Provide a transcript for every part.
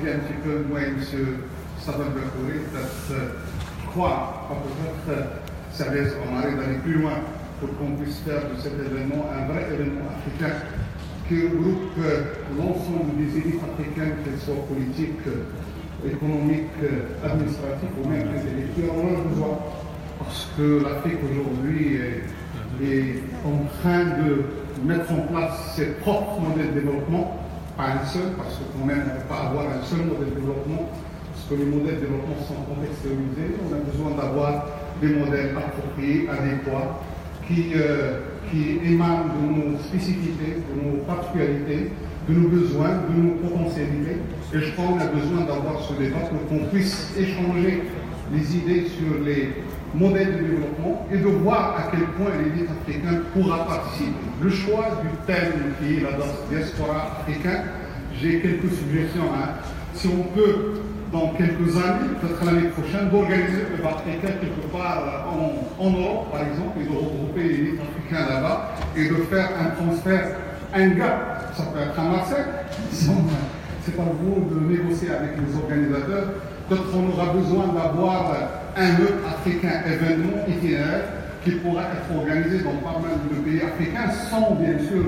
expliquer un petit peu, moi et M. Sabah Bakouri, je crois, peut-être, Service Omari, d'aller plus loin pour qu'on puisse faire de cet événement un vrai événement africain qui regroupe l'ensemble des élites africaines, qu'elles soient politiques, économiques, administratives ou même intellectuelles. On en a besoin parce que l'Afrique aujourd'hui est en train de mettre en place ses propres modèles de développement, pas un seul, parce que quand même on ne peut pas avoir un seul modèle de développement, parce que les modèles de développement sont contextualisés. On a besoin d'avoir des modèles appropriés, adéquats, qui émanent de nos spécificités, de nos particularités, de nos besoins, de nos potentialités. Et je crois qu'on a besoin d'avoir ce débat pour qu'on puisse échanger les idées sur les modèles de développement et de voir à quel point l'élite africaine pourra participer. Le choix du thème qui est la diaspora africaine, j'ai quelques suggestions. Si on peut, dans quelques années, peut-être l'année prochaine, d'organiser le débat africain quelque part en Europe, par exemple, et de regrouper l'élite africaine là-bas et de faire un transfert, un gap, ça peut être à Marseille, c'est à vous de négocier avec les organisateurs. Peut-être qu'on aura besoin d'avoir un hub africain événement itinéraire qui pourra être organisé dans pas mal de pays africains sans bien sûr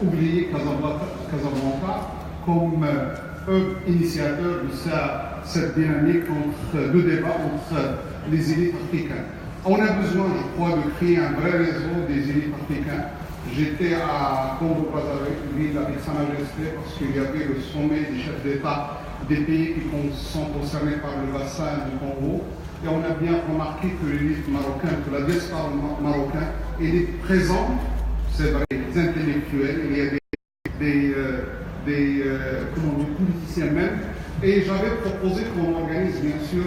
oublier Casablanca comme hub initiateur de cette dynamique de débat entre les élites africaines. On a besoin, je crois, de créer un vrai réseau des élites africaines. J'étais à Congo-Brazzaville avec Sa Majesté parce qu'il y avait le sommet des chefs d'État des pays qui sont concernés par le bassin du Congo. Et on a bien remarqué que l'élite marocaine, que la diaspora marocaine, elle est présente, c'est vrai, des intellectuels, il y a des politiciens même. Et j'avais proposé qu'on organise bien sûr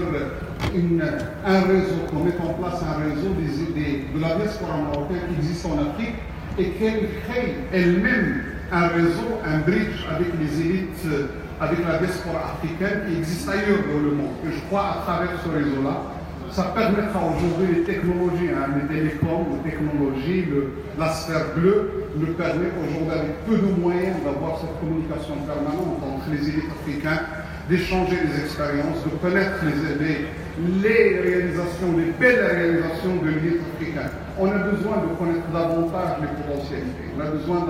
un réseau, qu'on mette en place un réseau de la diaspora marocaine qui existe en Afrique et qu'elle crée elle-même un réseau, un bridge avec les élites, avec la diaspora africaine qui existe ailleurs dans le monde. Et je crois à travers ce réseau-là, ça permettra aujourd'hui les technologies, les télécoms, les technologies, la sphère bleue, nous permet aujourd'hui avec peu de moyens d'avoir cette communication permanente entre les élites africaines, d'échanger des expériences, de connaître les réalisations, les belles réalisations de l'élite africaine. On a besoin de connaître davantage les potentialités. On a besoin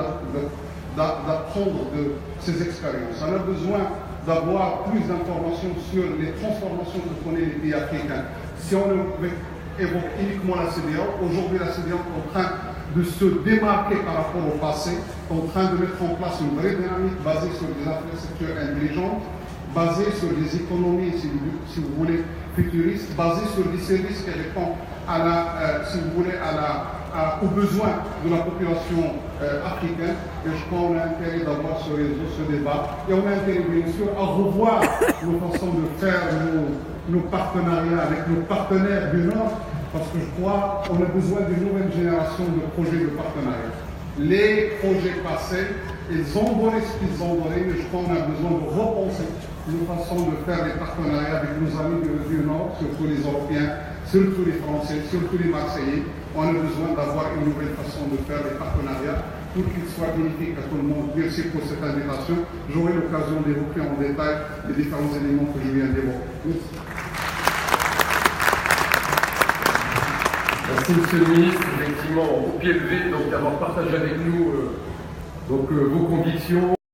d'apprendre de ces expériences. On a besoin d'avoir plus d'informations sur les transformations que connaissent les pays africains. Si on évoque uniquement la CEDEAO, aujourd'hui la CEDEAO est en train de se démarquer par rapport au passé, en train de mettre en place une vraie dynamique basée sur des infrastructures intelligentes, basée sur des économies, si vous voulez, futuristes, basée sur des services qui répondent si vous voulez, aux besoins de la population africaine. Et je crois qu'on a intérêt d'avoir ce réseau, ce débat. Et on a intérêt, bien sûr, à revoir nos façons de faire nos partenariats avec nos partenaires du Nord, parce que je crois qu'on a besoin d'une nouvelle génération de projets de partenariat. Les projets passés, ils ont donné ce qu'ils ont donné, mais je crois qu'on a besoin de repenser nos façons de faire les partenariats avec nos amis du Nord, surtout les Européens, surtout les Français, surtout les Marseillais. On a besoin d'avoir une nouvelle façon de faire les partenariats pour qu'ils soient bénéfiques à tout le monde. Merci pour cette invitation. J'aurai l'occasion d'évoquer en détail les différents éléments que je viens d'évoquer. Merci Monsieur le Ministre, effectivement, au pied levé, donc d'avoir partagé avec nous vos convictions.